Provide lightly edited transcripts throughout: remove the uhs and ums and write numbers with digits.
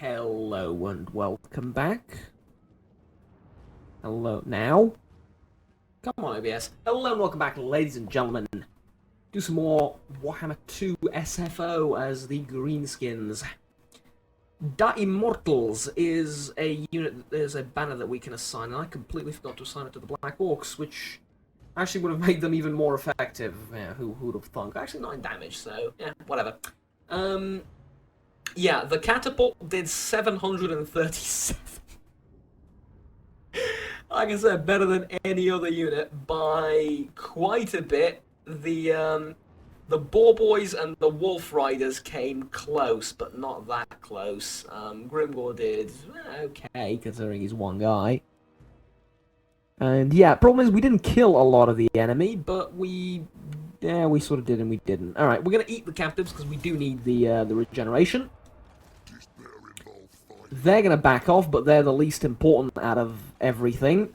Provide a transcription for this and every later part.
Hello and welcome back. Hello now. Come on, OBS. Hello and welcome back, ladies and gentlemen. Do some more Warhammer 2 SFO as the Greenskins. Da Immortals is a unit, there's a banner that we can assign, and I completely forgot to assign it to the Black Orcs, which actually would have made them even more effective. Yeah, who would have thunk? Actually 9 damage, so yeah, whatever. Yeah, the catapult did 737. Like I said, better than any other unit by quite a bit. The Boar Boys and the Wolf Riders came close, but not that close. Grimgor did okay, considering he's one guy. And yeah, problem is we didn't kill a lot of the enemy, but we sort of did and we didn't. All right, we're gonna eat the captives because we do need the regeneration. They're going to back off, but they're the least important out of everything.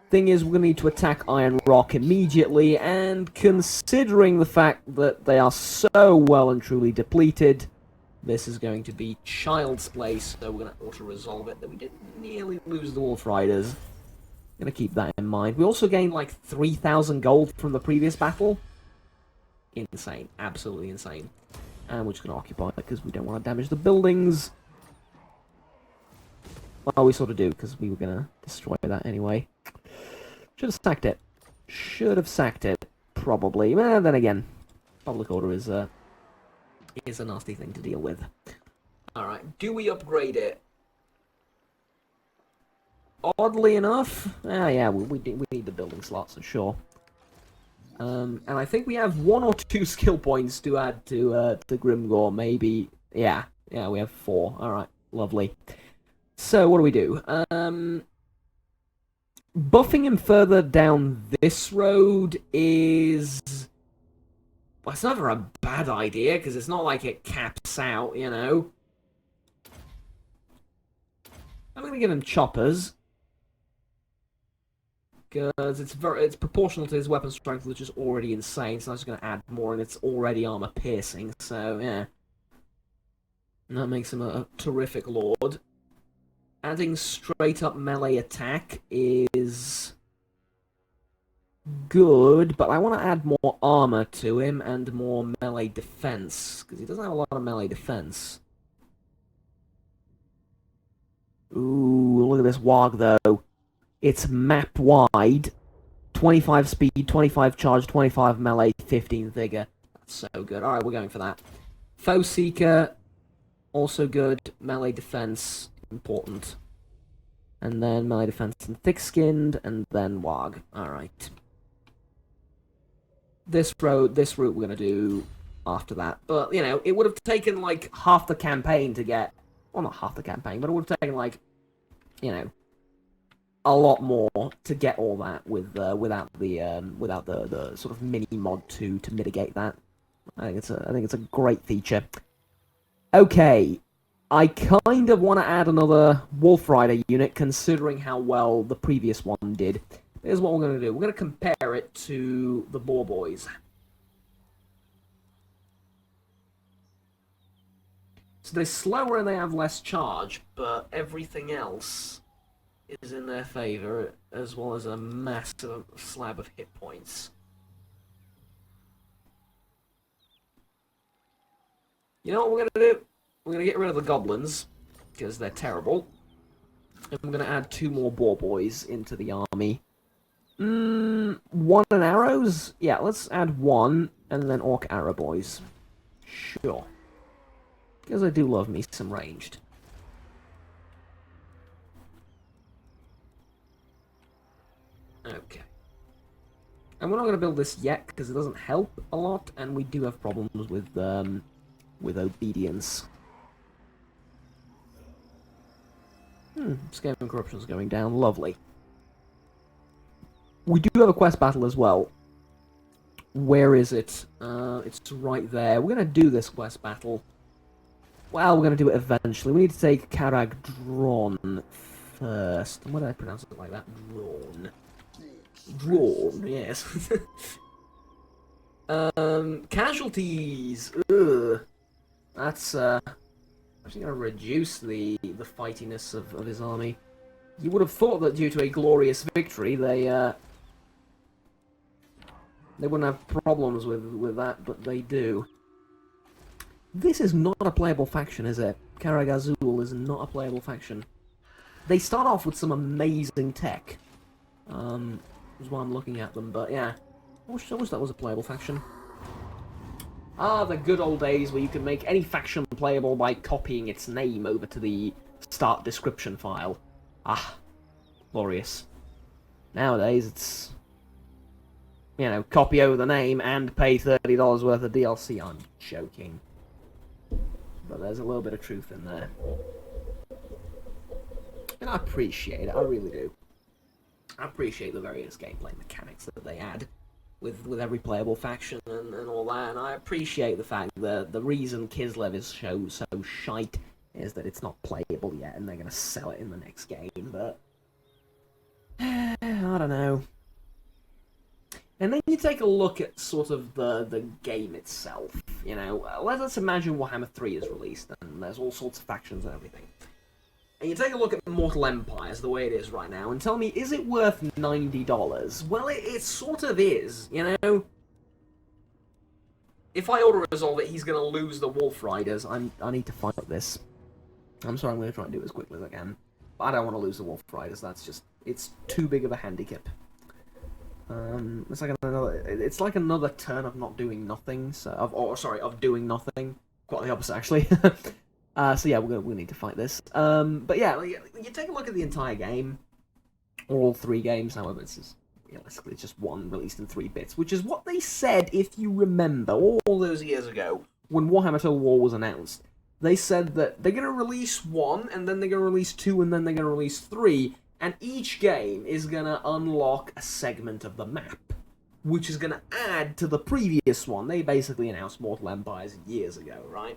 Thing is, we're going to need to attack Iron Rock immediately, and considering the fact that they are so well and truly depleted, this is going to be Child's Play, so we're going to auto-resolve it, that we didn't nearly lose the Wolf Riders. Going to keep that in mind. We also gained like 3,000 gold from the previous battle. Insane. Absolutely insane. And we're just going to occupy it because we don't want to damage the buildings. Well, we sort of do, because we were going to destroy that anyway. Should have sacked it. Should have sacked it, probably. Well, then again, public order is a nasty thing to deal with. Alright, do we upgrade it? Oddly enough, yeah, we need the building slots, for sure. And I think we have 1 or 2 skill points to add to Grimgor, maybe. Yeah, we have 4. Alright, lovely. So, what do? Buffing him further down this road is... Well, it's never a bad idea, because it's not like it caps out, you know? I'm going to give him choppers. Because it's proportional to his weapon strength, which is already insane, so I'm just going to add more, and it's already armor piercing, so, yeah. And that makes him a terrific lord. Adding straight up melee attack is good, but I want to add more armor to him and more melee defense, because he doesn't have a lot of melee defense. Ooh, look at this Warg though. It's map wide, 25 speed, 25 charge, 25 melee, 15 vigor. That's so good. Alright, we're going for that. Foe Seeker, also good. Melee defense, important. And then melee defense and thick-skinned, and then Warg. Alright. This route we're going to do after that. But, you know, it would have taken, like, half the campaign to get... Well, not half the campaign, but it would have taken, like, you know, a lot more to get all that with without the sort of mini mod to mitigate that. I think it's a great feature. Okay. I kind of want to add another Wolf Rider unit, considering how well the previous one did. Here's what we're going to do. We're going to compare it to the Boar Boys. So they're slower and they have less charge, but everything else is in their favor, as well as a massive slab of hit points. You know what we're going to do? We're going to get rid of the goblins, because they're terrible. And we're going to add 2 more Boar Boys into the army. 1 and arrows? Yeah, let's add 1, and then Orc Arrow Boys. Sure. Because I do love me some ranged. Okay. And we're not going to build this yet, because it doesn't help a lot, and we do have problems with obedience. Scam and corruption is going down. Lovely. We do have a quest battle as well. Where is it? It's right there. We're going to do this quest battle. Well, we're going to do it eventually. We need to take Karag Drawn first. Why did I pronounce it like that? Drawn. Drawn, yes. Casualties. Ugh. That's Actually going to reduce the fightiness of his army. You would have thought that due to a glorious victory, they wouldn't have problems with that, but they do. This is not a playable faction, is it? Karagazul is not a playable faction. They start off with some amazing tech. Is why I'm looking at them, but yeah. I wish that was a playable faction. Ah, the good old days where you could make any faction playable by copying its name over to the start description file. Ah, glorious. Nowadays, it's... you know, copy over the name and pay $30 worth of DLC. I'm joking. But there's a little bit of truth in there. And I appreciate it, I really do. I appreciate the various gameplay mechanics that they add with every playable faction and all that, and I appreciate the fact that the reason Kislev is so shite is that it's not playable yet, and they're going to sell it in the next game, but... I don't know. And then you take a look at sort of the game itself, you know. Let's imagine Warhammer 3 is released, and there's all sorts of factions and everything. And you take a look at Mortal Empires the way it is right now, and tell me, is it worth $90? Well, it sort of is, you know? If I auto-resolve it, he's going to lose the Wolf Riders. I need to fight this. I'm sorry, I'm going to try and do it as quickly as I can. But I don't want to lose the Wolf Riders, that's just... it's too big of a handicap. It's like another turn of not doing nothing, of doing nothing. Quite the opposite, actually. So yeah, we need to fight this. But yeah, you take a look at the entire game, all 3 games. However, it's just, realistically, it's just one released in 3 bits, which is what they said, if you remember, all those years ago when Warhammer Total War was announced. They said that they're going to release 1, and then they're going to release 2, and then they're going to release 3, and each game is going to unlock a segment of the map, which is going to add to the previous one. They basically announced Mortal Empires years ago, right?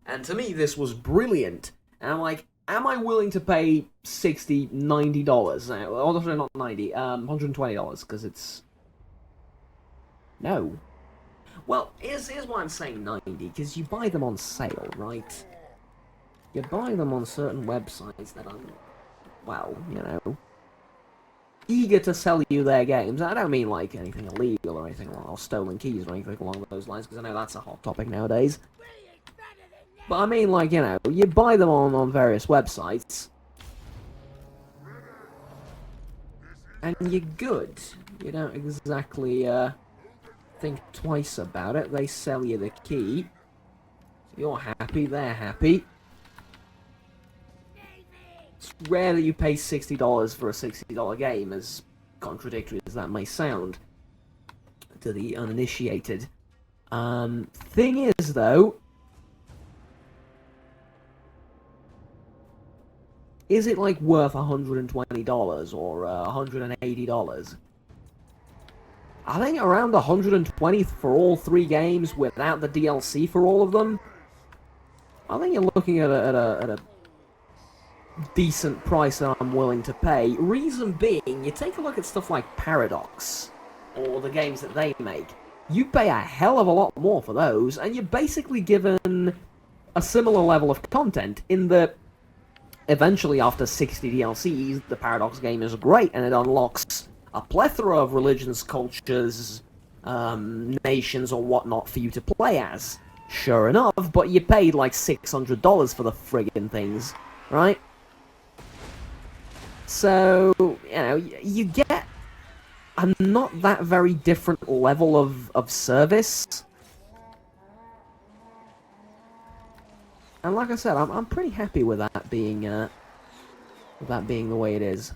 And to me, this was brilliant. And I'm like, am I willing to pay $60, $90? Oh, sorry, not 90, $120, because it's... No. Well, here's why I'm saying 90, because you buy them on sale, right? You buy them on certain websites that are, well, you know, eager to sell you their games. I don't mean like anything illegal or anything, or stolen keys or anything along those lines, because I know that's a hot topic nowadays. But I mean, like, you know, you buy them on various websites, and you're good. You don't exactly, think twice about it. They sell you the key. You're happy, they're happy. It's rare that you pay $60 for a $60 game, as contradictory as that may sound to the uninitiated. Thing is, though, is it, like, worth $120 or $180? I think around $120 for all 3 games without the DLC for all of them. I think you're looking at a decent price that I'm willing to pay. Reason being, you take a look at stuff like Paradox, or the games that they make. You pay a hell of a lot more for those, and you're basically given a similar level of content in that eventually, after 60 DLCs, the Paradox game is great, and it unlocks a plethora of religions, cultures, nations, or whatnot for you to play as. Sure enough, but you paid like $600 for the friggin' things, right? So, you know, you get a not that very different level of service. And like I said, I'm pretty happy with that being the way it is.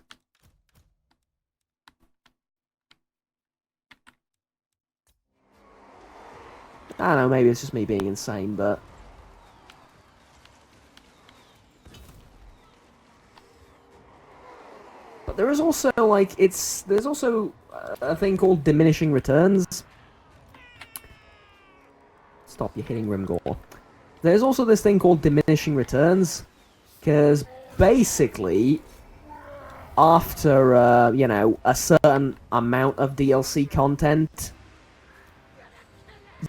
I don't know, maybe it's just me being insane, but... But there is also, like, there's also a thing called diminishing returns. Stop, you're hitting Rimgore. There's also this thing called diminishing returns, because basically, after, you know, a certain amount of DLC content,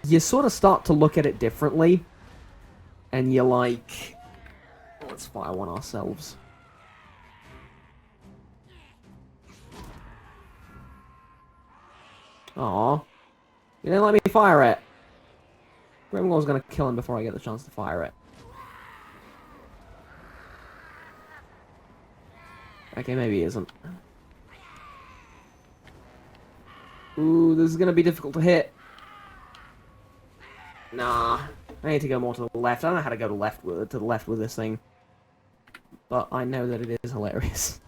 you sort of start to look at it differently. And you're like, let's fire one ourselves. Aw. You didn't let me fire it. Grimgor's gonna kill him before I get the chance to fire it. Okay, maybe he isn't. Ooh, this is gonna be difficult to hit. Nah. I need to go more to the left. I don't know how to go to the left with this thing. But I know that it is hilarious.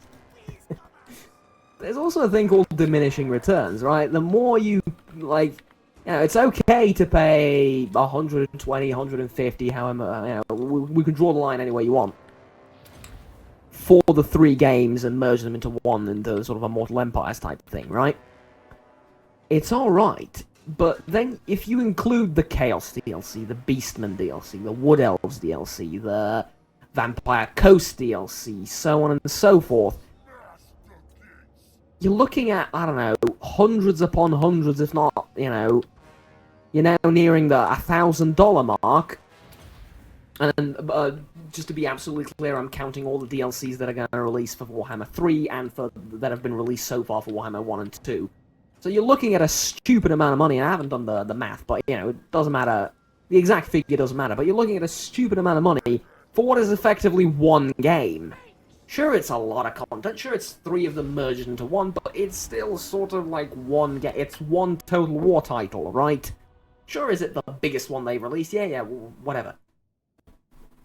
There's also a thing called diminishing returns, right? The more you, like, you know, it's okay to pay 120, 150, however, you know, we can draw the line any way you want. For the 3 games and merge them into one, into sort of a Mortal Empires type thing, right? It's alright, but then if you include the Chaos DLC, the Beastman DLC, the Wood Elves DLC, the Vampire Coast DLC, so on and so forth, you're looking at, I don't know, hundreds upon hundreds, if not, you know, you're now nearing the $1,000 mark. And just to be absolutely clear, I'm counting all the DLCs that are going to release for Warhammer 3 and that have been released so far for Warhammer 1 and 2. So you're looking at a stupid amount of money, and I haven't done the math, but, you know, it doesn't matter. The exact figure doesn't matter, but you're looking at a stupid amount of money for what is effectively one game. Sure, it's a lot of content, sure, it's 3 of them merged into one, but it's still sort of like one game. It's one Total War title, right? Sure, is it the biggest one they've released? Yeah, whatever.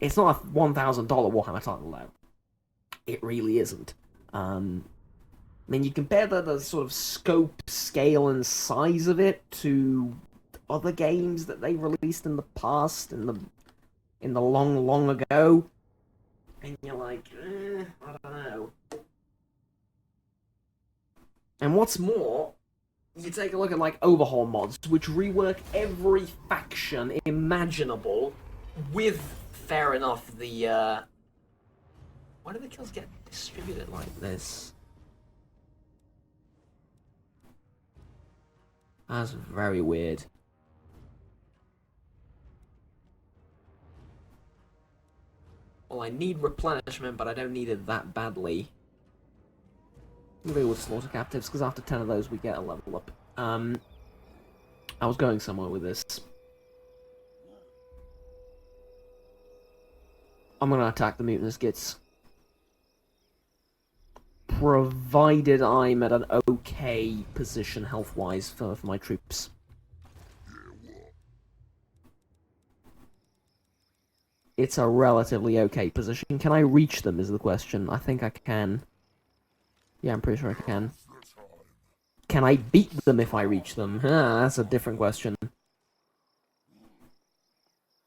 It's not a $1,000 Warhammer title, though. It really isn't. I mean, you compare the sort of scope, scale, and size of it to other games that they released in the past, in the long, long ago, and you're like, I don't know. And what's more, you take a look at, like, overhaul mods, which rework every faction imaginable with, fair enough, the, why do the kills get distributed like this? That's very weird. Well, I need replenishment, but I don't need it that badly. I'm gonna go with Slaughter Captives, because after 10 of those we get a level up. I was going somewhere with this. I'm gonna attack the Mutinous Gits. Provided I'm at an okay position health-wise for my troops. It's a relatively okay position. Can I reach them is the question. I think I can. Yeah, I'm pretty sure I can. Can I beat them if I reach them? That's a different question.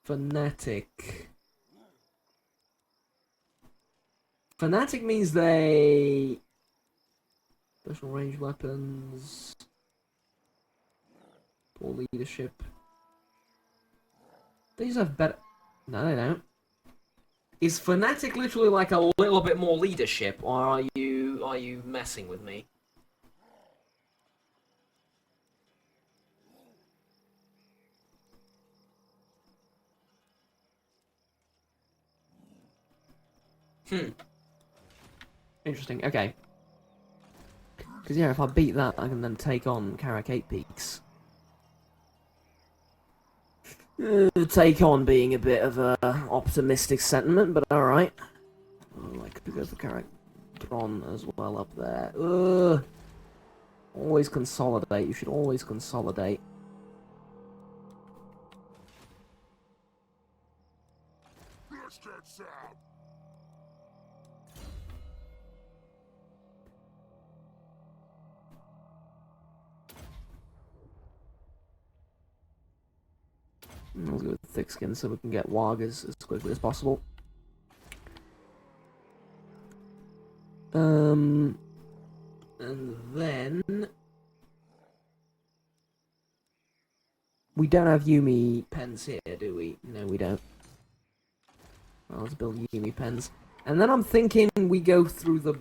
Fanatic. Fanatic means they... Special range weapons... Poor leadership... They just have better... No, they don't. Is Fanatic literally like a little bit more leadership, or are you messing with me? Interesting, okay. Because, yeah, if I beat that, I can then take on Karak 8 Peaks. Take on being a bit of a optimistic sentiment, but alright. Oh, I could go for Karak Thron as well up there. Ugh. Always consolidate, you should always consolidate. Let's go with thick skin so we can get Warg as quickly as possible. And then we don't have Yumi pens here, do we? No, we don't. Well, let's build Yumi pens. And then I'm thinking we go through the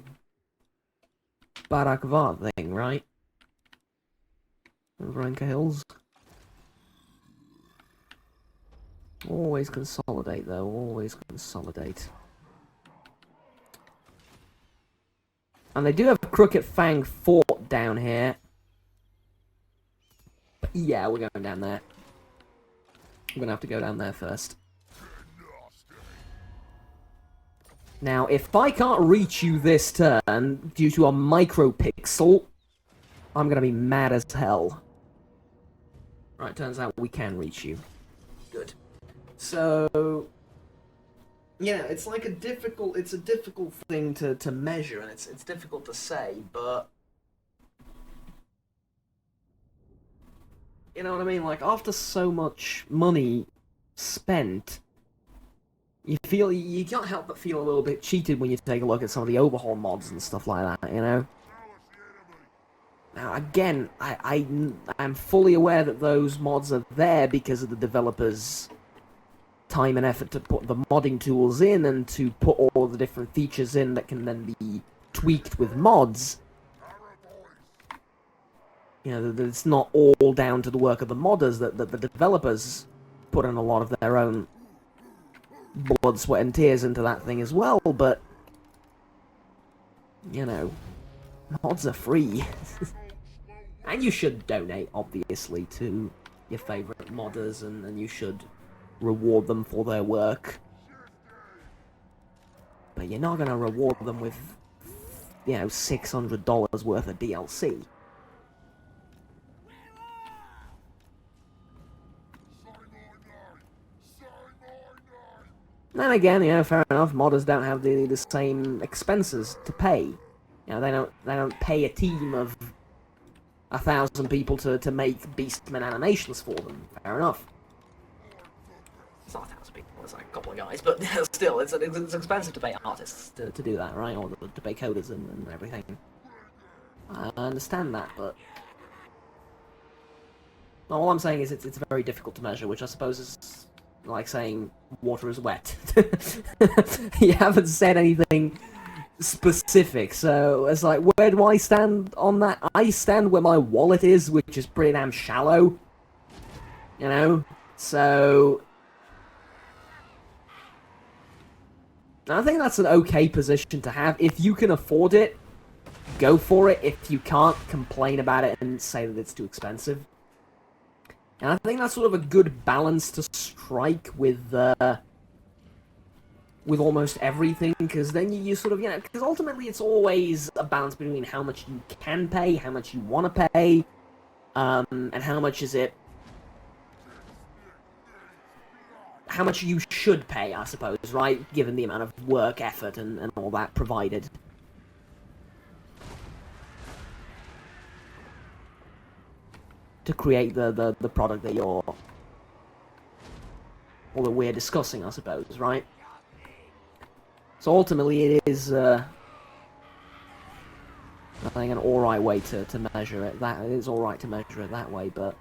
Barakvar thing, right? Ranka Hills. Always consolidate, though. Always consolidate. And they do have a Crooked Fang Fort down here. But yeah, we're going down there. We're gonna have to go down there first. Now, if I can't reach you this turn due to a micropixel, I'm gonna be mad as hell. Right, turns out we can reach you. Good. So, yeah, it's like a difficult thing to measure, and it's difficult to say, but you know what I mean? Like, after so much money spent, you can't help but feel a little bit cheated when you take a look at some of the overhaul mods and stuff like that, you know? Now, again, I'm fully aware that those mods are there because of the developers' time and effort to put the modding tools in and to put all the different features in that can then be tweaked with mods. You know, that it's not all down to the work of the modders, that the developers put in a lot of their own blood, sweat, and tears into that thing as well, but, you know, mods are free. And you should donate, obviously, to your favourite modders, and you should reward them for their work. But you're not going to reward them with, you know, $600 worth of DLC. Then again, you know, fair enough, modders don't have the same expenses to pay. You know, they don't pay a team of 1,000 people to make Beastman animations for them. Fair enough. It's not 1,000 people, it's like a couple of guys, but still, it's expensive to pay artists to do that, right? Or to pay coders and everything. I understand that, but all I'm saying is it's very difficult to measure, which I suppose is like saying water is wet. You haven't said anything specific, so it's like, where do I stand on that? I stand where my wallet is, which is pretty damn shallow. You know? So I think that's an okay position to have. If you can afford it, go for it. If you can't, complain about it and say that it's too expensive. And I think that's sort of a good balance to strike with almost everything, because then you sort of, you know, because ultimately it's always a balance between how much you can pay, how much you want to pay, and how much you should pay, I suppose, right? Given the amount of work, effort, and all that provided. To create the product that we're discussing, I suppose, right? So ultimately, it is, I think, an alright way to measure it. It is alright to measure it that way, but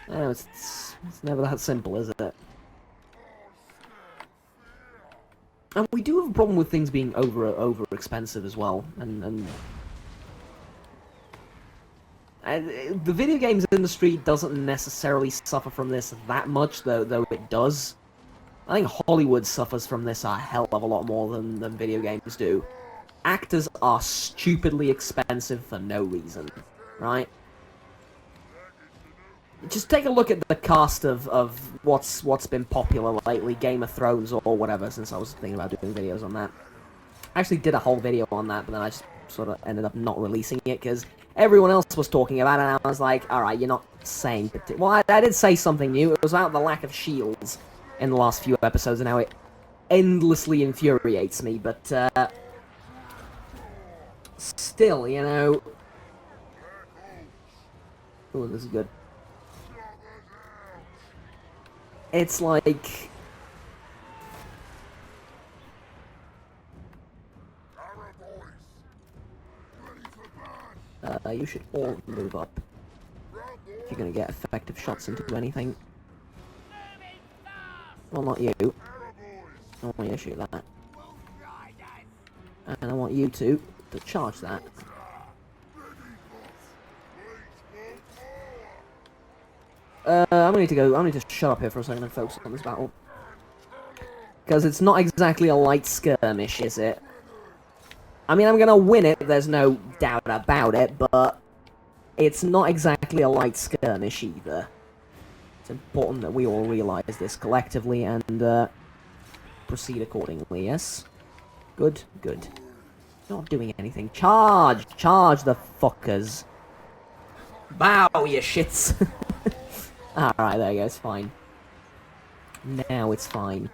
you know, it's never that simple, is it? And we do have a problem with things being over expensive as well, and the video games industry doesn't necessarily suffer from this that much, though it does. I think Hollywood suffers from this a hell of a lot more than video games do. Actors are stupidly expensive for no reason, right? Just take a look at the cast of what's been popular lately, Game of Thrones or whatever, since I was thinking about doing videos on that. I actually did a whole video on that, but then I just sort of ended up not releasing it, because everyone else was talking about it, and I was like, alright, you're not saying... Well, I did say something new. It was about the lack of shields in the last few episodes, and how it endlessly infuriates me, but, still, you know... Oh, this is good. It's like... you should all move up if you're gonna get effective shots into anything. Well, not you. I want you to shoot that. And I want you to charge that. I'm need to go. I need to shut up here for a second and focus on this battle. Because it's not exactly a light skirmish, is it? I mean, I'm gonna win it, there's no doubt about it, but it's not exactly a light skirmish either. It's important that we all realise this collectively and proceed accordingly, yes? Good, good. Not doing anything. Charge! Charge the fuckers! Bow, you shits! Alright, there you go, it's fine. Now it's fine.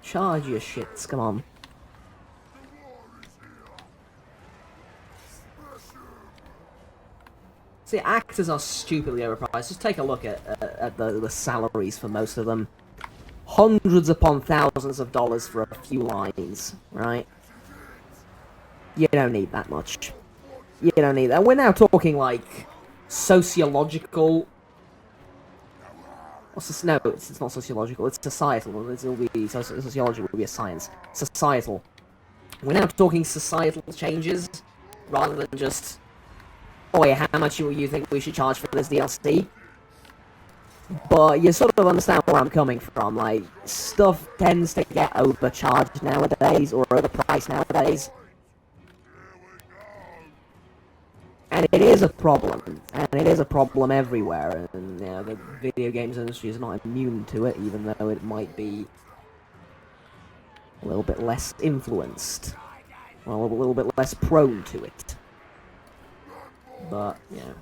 Charge your shits, come on. See, actors are stupidly overpriced. Just take a look at the salaries for most of them. Hundreds upon thousands of dollars for a few lines, right? You don't need that much. You don't need that. We're now talking, like, sociological... No, it's not sociological, it's societal. It'll be... Sociology will be a science. Societal. We're now talking societal changes, rather than just... Oh yeah, how much do you think we should charge for this DLC? But you sort of understand where I'm coming from, like, stuff tends to get overcharged nowadays, or overpriced nowadays. And it is a problem, and it is a problem everywhere, and you know, the video games industry is not immune to it, even though it might be a little bit less influenced, well, a little bit less prone to it. But, yeah.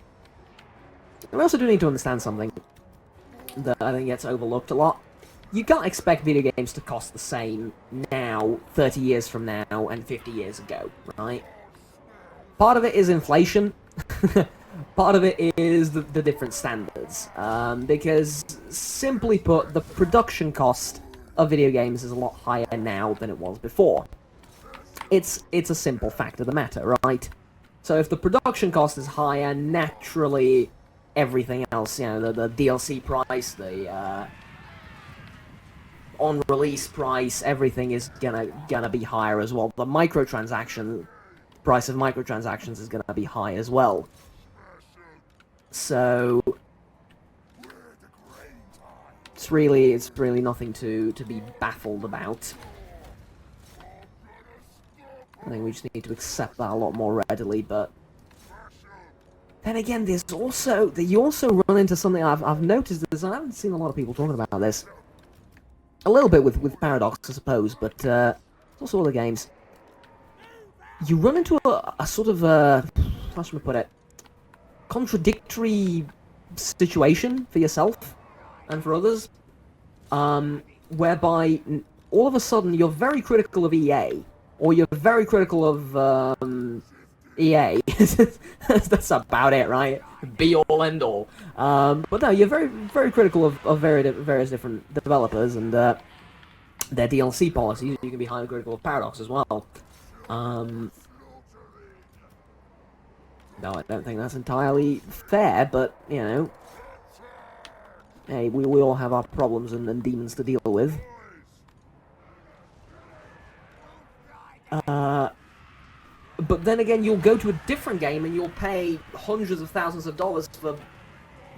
We also do need to understand something that I think gets overlooked a lot. You can't expect video games to cost the same now, 30 years from now, and 50 years ago, right? Part of it is inflation. Part of it is the different standards. Because, simply put, the production cost of video games is a lot higher now than it was before. It's a simple fact of the matter, right? So if the production cost is higher, naturally everything else, you know, the DLC price, the on-release price, everything is gonna be higher as well. The price of microtransactions is gonna be high as well. So it's really nothing to be baffled about. I think we just need to accept that a lot more readily, but then again, you also run into something I've noticed this. I haven't seen a lot of people talking about this. A little bit with Paradox, I suppose, but also other games. You run into a sort of how should I put it? Contradictory situation for yourself and for others, whereby all of a sudden you're very critical of EA. Or you're very critical of EA. That's about it, right? Be all end all. But no, you're very critical of various different developers and their DLC policies. You can be highly critical of Paradox as well. No, I don't think that's entirely fair, but you know, hey, we all have our problems and demons to deal with. But then again, you'll go to a different game and you'll pay hundreds of thousands of dollars for,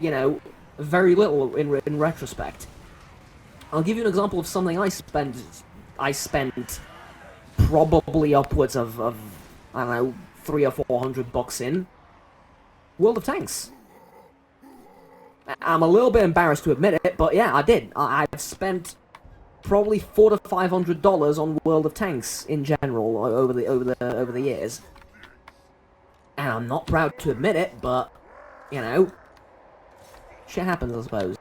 you know, very little in retrospect. I'll give you an example of something I spent probably upwards of I don't know, $300 or $400 in World of Tanks. I'm a little bit embarrassed to admit it, but yeah, I did. I've spent probably $400 to $500 on World of Tanks in general over the years, and I'm not proud to admit it, but you know, shit happens, I suppose.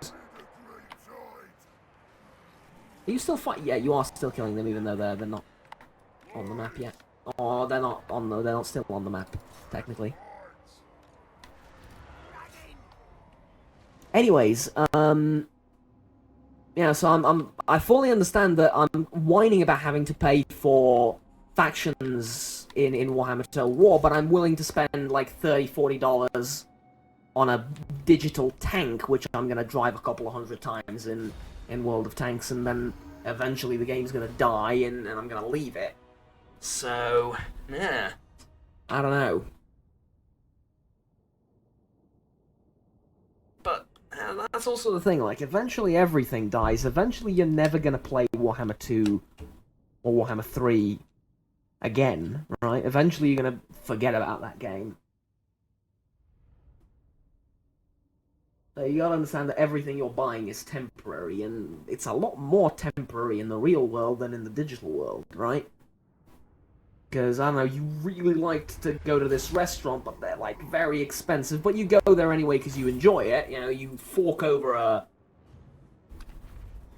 Are you still fighting? Yeah, you are still killing them, even though they're not on the map yet. Or they're not still on the map technically. Anyways, yeah, so I fully understand that I'm whining about having to pay for factions in Warhammer Total War, but I'm willing to spend like $30, $40 on a digital tank, which I'm gonna drive a couple of hundred times in World of Tanks, and then eventually the game's gonna die and I'm gonna leave it. So, yeah, I don't know. that's also the thing. Like, eventually everything dies. Eventually, you're never gonna play Warhammer 2 or Warhammer 3 again, right? Eventually, you're gonna forget about that game. So you gotta understand that everything you're buying is temporary, and it's a lot more temporary in the real world than in the digital world, right? Because, I don't know, you really liked to go to this restaurant, but they're, like, very expensive, but you go there anyway because you enjoy it. You know, you fork over a...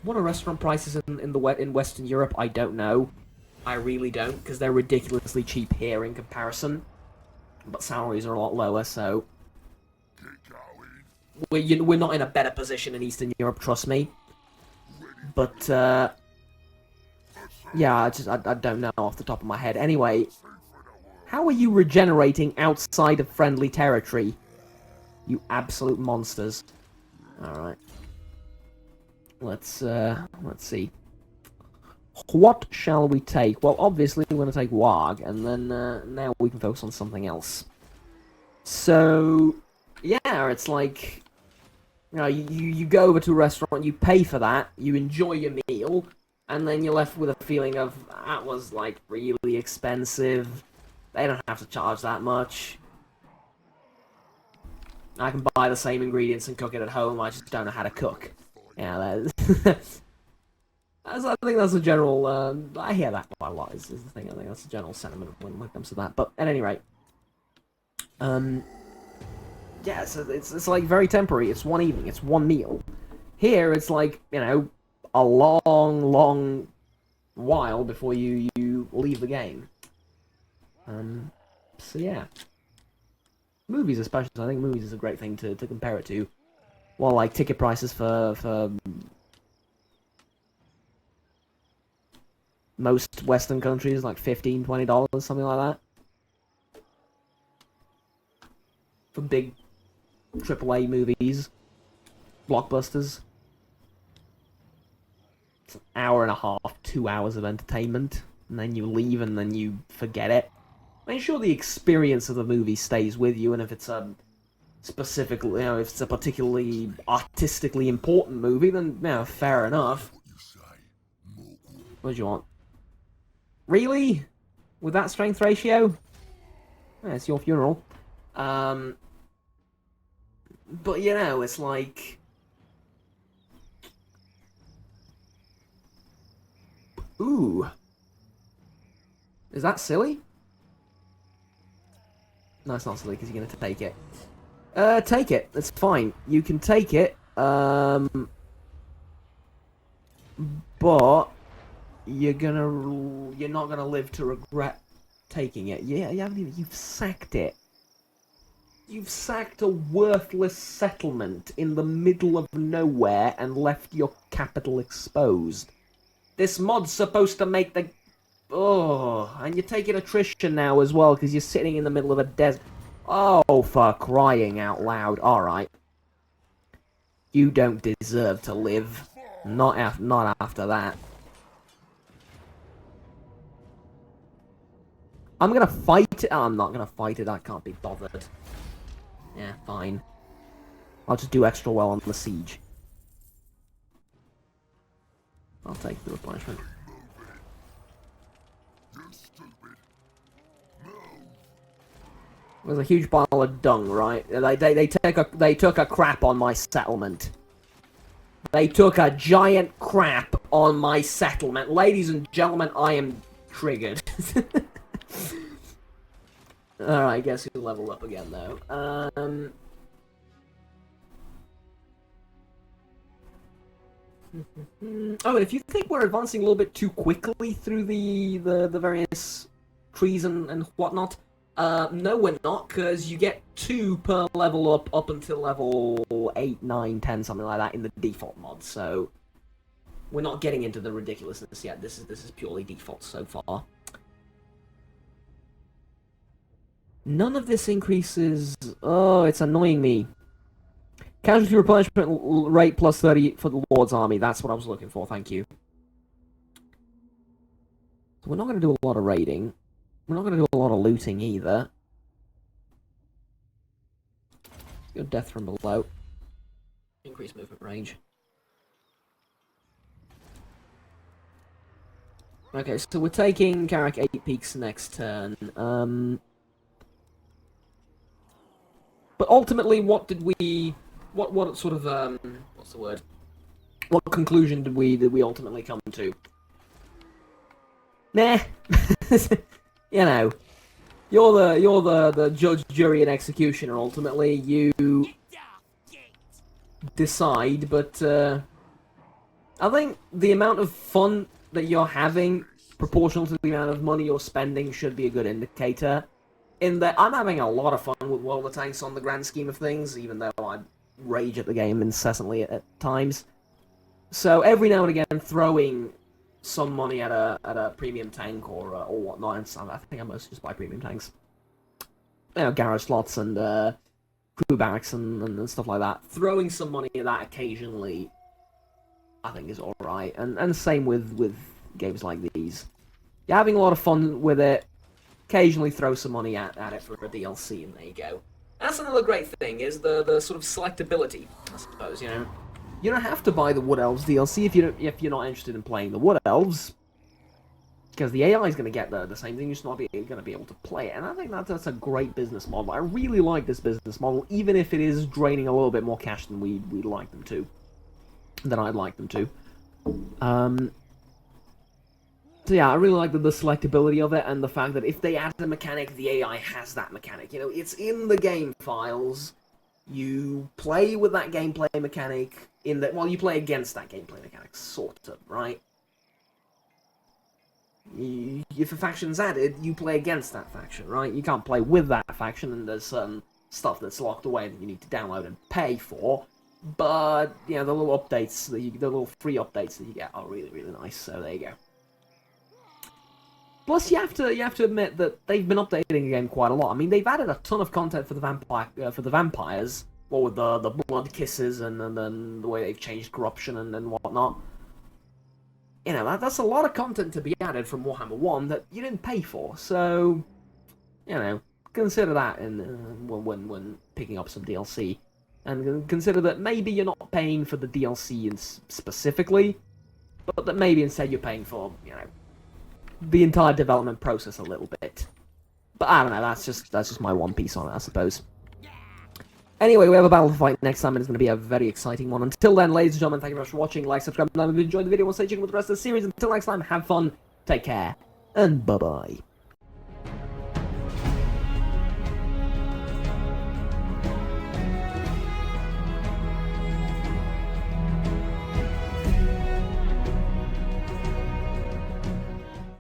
What are restaurant prices in Western Europe? I don't know. I really don't, because they're ridiculously cheap here in comparison. But salaries are a lot lower, so... We're not in a better position in Eastern Europe, trust me. But, yeah, I don't know off the top of my head. Anyway, how are you regenerating outside of friendly territory? You absolute monsters. Alright. Let's see. What shall we take? Well, obviously we're going to take Warg, and then now we can focus on something else. So, yeah, it's like... You know, you go over to a restaurant, you pay for that, you enjoy your meal, and then you're left with a feeling of, that was, like, really expensive. They don't have to charge that much. I can buy the same ingredients and cook it at home, I just don't know how to cook. Yeah, I think that's a general, I hear that quite a lot, is the thing. I think that's a general sentiment when it comes to that. But, at any rate, yeah, so it's like very temporary. It's one evening, it's one meal. Here, it's like, you know, a long while before you leave the game. So yeah. Movies especially, I think movies is a great thing to compare it to. Well, like, ticket prices for most Western countries, like $15, $20, something like that. For big AAA movies, blockbusters. It's an hour and a half, 2 hours of entertainment, and then you leave and then you forget it. I mean, sure, the experience of the movie stays with you, and if it's a specific, you know, if it's a particularly artistically important movie, then, you know, fair enough. What do you want? Really? With that strength ratio? Yeah, it's your funeral. But, you know, it's like... Ooh. Is that silly? No, it's not silly, because you're going to take it. Take it. It's fine. You can take it. But... You're not gonna live to regret taking it. Yeah, you haven't even... You've sacked it. You've sacked a worthless settlement in the middle of nowhere and left your capital exposed. This mod's supposed to make the... Oh, and you're taking attrition now as well, because you're sitting in the middle of a desert. Oh, for crying out loud. Alright. You don't deserve to live. Not after that. I'm gonna fight it. Oh, I'm not gonna fight it. I can't be bothered. Yeah, fine. I'll just do extra well on the siege. I'll take the replenishment. There's a huge pile of dung, right? They took a crap on my settlement. They took a giant crap on my settlement. Ladies and gentlemen, I am triggered. Alright, I guess he'll level up again, though. Oh, and if you think we're advancing a little bit too quickly through the various trees and whatnot, no, we're not, because you get 2 per level up until level 8, 9, 10, something like that in the default mod, so we're not getting into the ridiculousness yet. This is purely default so far. None of this increases... Oh, it's annoying me. Casualty replenishment rate plus 30 for the Lord's Army. That's what I was looking for, thank you. So we're not going to do a lot of raiding. We're not going to do a lot of looting either. Let's go death from below. Increase movement range. Okay, so we're taking Carrack 8 Peaks next turn. But ultimately, what did we... What sort of, what's the word? What conclusion did we ultimately come to? Nah. You know, you're the judge, jury, and executioner. Ultimately, you decide. But I think the amount of fun that you're having, proportional to the amount of money you're spending, should be a good indicator. In that, I'm having a lot of fun with World of Tanks on the grand scheme of things, even though I rage at the game incessantly at times. So every now and again, throwing some money at a premium tank or whatnot, and I think I mostly just buy premium tanks. You know, garage slots and crew barracks and stuff like that. Throwing some money at that occasionally, I think, is alright. And same with games like these. You're having a lot of fun with it. Occasionally throw some money at it for a DLC, and there you go. That's another great thing, is the sort of selectability, I suppose, you know. You don't have to buy the Wood Elves DLC if you're not interested in playing the Wood Elves, because the AI is going to get the same thing, you're just not going to be able to play it. And I think that's a great business model. I really like this business model, even if it is draining a little bit more cash than we'd like them to. Than I'd like them to. So yeah, I really like the selectability of it, and the fact that if they add a mechanic, the AI has that mechanic. You know, it's in the game files. You play with that gameplay mechanic well, you play against that gameplay mechanic, sort of, right? If a faction's added, you play against that faction, right? You can't play with that faction, and there's certain stuff that's locked away that you need to download and pay for. But, you know, the little updates, the little free updates that you get are really, really nice, so there you go. Plus, you have to admit that they've been updating the game quite a lot. I mean, they've added a ton of content for the vampires, what with the blood kisses and then the way they've changed corruption and whatnot. You know, that's a lot of content to be added from Warhammer 1 that you didn't pay for. So, you know, consider that when picking up some DLC, and consider that maybe you're not paying for the DLC specifically, but that maybe instead you're paying for, you know, the entire development process a little bit. But I don't know, that's just my one piece on it, I suppose. Anyway, we have a battle to fight next time, and it's going to be a very exciting one. Until then, ladies and gentlemen, thank you very much for watching. Like, subscribe, and if you enjoyed the video, we'll stay tuned with the rest of the series. Until next time, have fun, take care, and bye-bye.